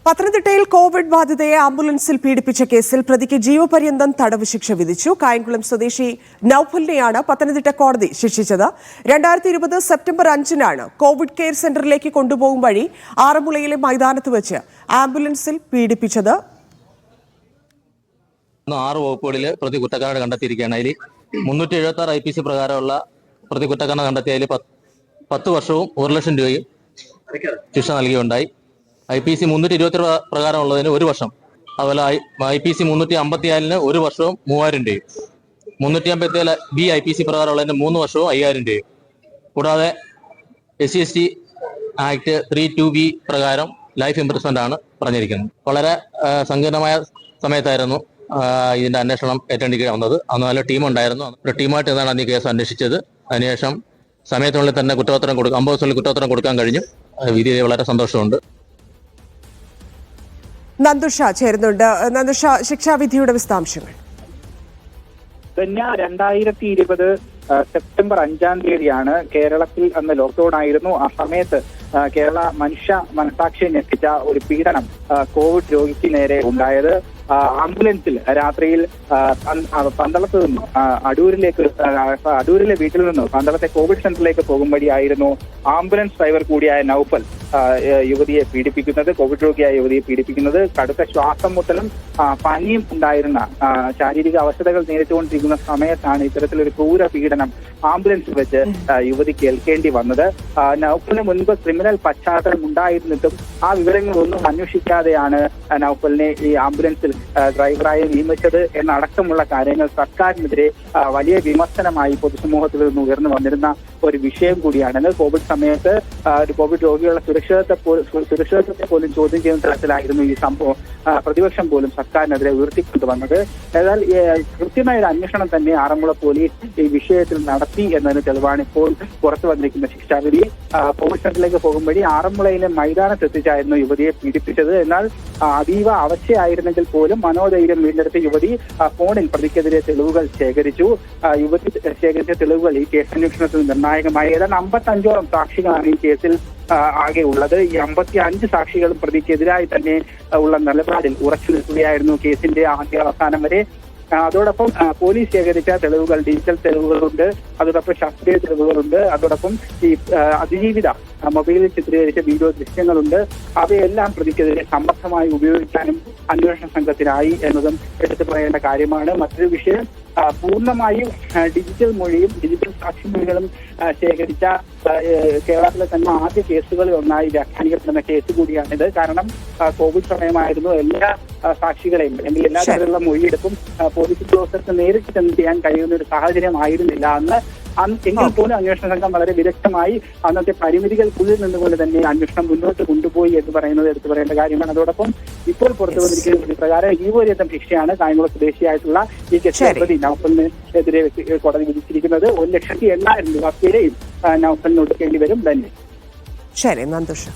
പത്തനംതിട്ടയിൽ കോവിഡ് ബാധിതയെ ആംബുലൻസിൽ പീഡിപ്പിച്ച കേസിൽ പ്രതിക്ക് ജീവപര്യന്തം തടവ് ശിക്ഷ വിധിച്ചു. കായംകുളം സ്വദേശി നൌഫലിനെയാണ് പത്തനംതിട്ട കോടതി ശിക്ഷിച്ചത്. 2020 സെപ്റ്റംബർ 5-നാണ് കോവിഡ് കെയർ സെന്ററിലേക്ക് കൊണ്ടുപോകും വഴി ആറന്മുളയിലെ മൈതാനത്ത് വെച്ച് ആംബുലൻസിൽ പീഡിപ്പിച്ചത്. 6 വകുപ്പുകളിൽ പ്രതി കുറ്റക്കാരനെ കണ്ടെത്തിയിരിക്കുകയാണ്. അതിൽ 376 IPC പ്രകാരമുള്ള പ്രതി കുറ്റക്കാരനെ കണ്ടെത്തിയതിൽ 10 വർഷവും 1 ലക്ഷം രൂപയും ശിക്ഷ നൽകിയുണ്ടായി. IPC 320 പ്രകാരമുള്ളതിന് 1 വർഷം, അതുപോലെ IPC 354 1 വർഷവും 3000 രൂപയും, 357 B IPC പ്രകാരമുള്ളതിന് 3 വർഷവും 5000 രൂപയും, കൂടാതെ SC/ST ആക്ട് 3(2)B പ്രകാരം ലൈഫ് ഇംപ്രിസൺമെന്റ് ആണ് പറഞ്ഞിരിക്കുന്നത്. വളരെ സങ്കീർണമായ സമയത്തായിരുന്നു ഇതിന്റെ അന്വേഷണം ഏറ്റെടുക്കേണ്ടി വന്നത്. അന്ന് നല്ല ടീമുണ്ടായിരുന്നു. ഒരു ടീമായിട്ട് നിന്നാണ് അന്ന് ഈ കേസ് അന്വേഷിച്ചത്. അതിനുശേഷം സമയത്തിനുള്ളിൽ തന്നെ 50 ദിവസത്തിനുള്ളിൽ കുറ്റപത്രം കൊടുക്കാൻ കഴിഞ്ഞു. വിധിയിൽ വളരെ സന്തോഷമുണ്ട്. നന്ദുഷ ചേരുന്നുണ്ട്. നന്ദുഷ, ശിക്ഷാവിധിയുടെ വിശദാംശങ്ങൾ. 2020 സെപ്റ്റംബർ 5-ാം തീയതിയാണ് കേരളത്തിൽ അന്ന് ലോക്ക്ഡൌൺ ആയിരുന്നു. ആ സമയത്ത് കേരള മനസാക്ഷിയെ ഞെട്ടിച്ച ഒരു പീഡനം കോവിഡ് രോഗിക്ക് നേരെ ഉണ്ടായത്. ആംബുലൻസിൽ രാത്രിയിൽ പന്തളത്ത് നിന്നും അടൂരിലെ വീട്ടിൽ നിന്നും പന്തളത്തെ കോവിഡ് സെന്ററിലേക്ക് പോകും വഴിയായിരുന്നു ആംബുലൻസ് ഡ്രൈവർ കൂടിയായ നൌഫൽ യുവതിയെ പീഡിപ്പിക്കുന്നത്, കോവിഡ് രോഗിയായ യുവതിയെ പീഡിപ്പിക്കുന്നത്. കടുത്ത ശ്വാസം മുട്ടലും പനിയും ഉണ്ടായിരുന്ന, ശാരീരിക അവശതകൾ നേരിട്ടുകൊണ്ടിരിക്കുന്ന സമയത്താണ് ഇത്തരത്തിലൊരു ക്രൂര പീഡനം ആംബുലൻസിൽ വെച്ച് യുവതി കേൾക്കേണ്ടി വന്നത്. നൌഫലിന് മുൻപ് ക്രിമിനൽ പശ്ചാത്തലം ഉണ്ടായിരുന്നിട്ടും ആ വിവരങ്ങളൊന്നും അന്വേഷിക്കാതെയാണ് നൌഫലിനെ ഈ ആംബുലൻസിൽ ഡ്രൈവറായി നിയമിച്ചത് എന്നടക്കമുള്ള കാര്യങ്ങൾ സർക്കാരിനെതിരെ വലിയ വിമർശനമായി പൊതുസമൂഹത്തിൽ നിന്ന് ഉയർന്നു വന്നിരുന്ന ഒരു വിഷയം കൂടിയാണ്. കോവിഡ് സമയത്ത് കോവിഡ് രോഗികളുടെ സുരക്ഷിതത്വത്തെ പോലും ചോദ്യം ചെയ്യുന്ന തരത്തിലായിരുന്നു ഈ സംഭവം പ്രതിപക്ഷം പോലും സർക്കാരിനെതിരെ ഉയർത്തിക്കൊണ്ടുവന്നത്. എന്നാൽ കൃത്യമായ ഒരു അന്വേഷണം തന്നെ ആറന്മുള പോലീസ് ഈ വിഷയത്തിൽ നടത്തി എന്നതിന് തെളിവാണ് ഇപ്പോൾ പുറത്തു വന്നിരിക്കുന്ന ശിക്ഷാവിധി. കോവിഡ് സെന്ററിലേക്ക് പോകും വഴി ആറന്മുളയിലെ മൈതാനത്ത് എത്തിച്ചായിരുന്നു യുവതിയെ പീഡിപ്പിച്ചത്. എന്നാൽ അതീവ അവശയായിരുന്നെങ്കിൽ പോലും മനോധൈര്യം വീണ്ടെടുത്ത യുവതി ഫോണിൽ പ്രതിക്കെതിരെ തെളിവുകൾ ശേഖരിച്ചു. യുവതി ശേഖരിച്ച തെളിവുകൾ ഈ കേസ് അന്വേഷണത്തിൽ നിർണായകമായി. ഏതാണ്ട് 55ഓളം സാക്ഷികളാണ് ഈ കേസിൽ ആകെ ഉള്ളത്. ഈ 55 സാക്ഷികളും പ്രതിക്കെതിരായി തന്നെ ഉള്ള നിലപാടിൽ ഉറച്ചു നിൽക്കുകയായിരുന്നു കേസിന്റെ ആദ്യ അവസാനം വരെ. അതോടൊപ്പം പോലീസ് ശേഖരിച്ച തെളിവുകൾ, ഡിജിറ്റൽ തെളിവുകളുണ്ട്, അതോടൊപ്പം ശാസ്ത്രീയ തെളിവുകളുണ്ട്, അതോടൊപ്പം ഈ അതിജീവിത മൊബൈലിൽ ചിത്രീകരിച്ച വീഡിയോ ദൃശ്യങ്ങളുണ്ട്. അവയെല്ലാം പ്രതിക്കെതിരെ സമർത്ഥമായി ഉപയോഗിക്കാനും അന്വേഷണ സംഘത്തിനായി എന്നതും എടുത്തു പറയേണ്ട കാര്യമാണ്. മറ്റൊരു വിഷയം, പൂർണ്ണമായും ഡിജിറ്റൽ മൊഴിയും ഡിജിറ്റൽ സാക്ഷിമൊഴികളും ശേഖരിച്ച കേരളത്തിലെ തന്നെ ആദ്യ കേസുകളിൽ ഒന്നായി വ്യാഖ്യാനിക്കപ്പെടുന്ന കേസ് കൂടിയാണിത്. കാരണം കോവിഡ് സമയമായിരുന്നു. എല്ലാ സാക്ഷികളെയും അല്ലെങ്കിൽ എല്ലാ തരത്തിലുള്ള മൊഴിയെടുപ്പും പോലീസ് ഉദ്യോഗസ്ഥർക്ക് നേരിട്ട് ചെന്ന് ചെയ്യാൻ കഴിയുന്ന ഒരു സാഹചര്യം ആയിരുന്നില്ല അന്ന്. എങ്കിൽ പോലും അന്വേഷണ സംഘം വളരെ വിദഗ്ധമായി അന്നത്തെ പരിമിതികൾക്കുള്ളിൽ നിന്നുകൊണ്ട് തന്നെ അന്വേഷണം മുന്നോട്ട് കൊണ്ടുപോയി എന്ന് പറയുന്നത് എടുത്തു പറയേണ്ട കാര്യമാണ്. അതോടൊപ്പം ഇപ്പോൾ പുറത്തു വന്നിരിക്കുന്ന പ്രകാരം ജീവപര്യന്തം ശിക്ഷയാണ് കായംകുളം സ്വദേശിയായിട്ടുള്ള ഈ കേസിലെ പ്രതി നൌഫലിനെതിരെ കോടതി വിധിച്ചിരിക്കുന്നത്. 1,80,000 രൂപ പിഴയും നൌഫലിന് ഒടുക്കേണ്ടി വരും തന്നെ. ശരി, നന്ദുഷ.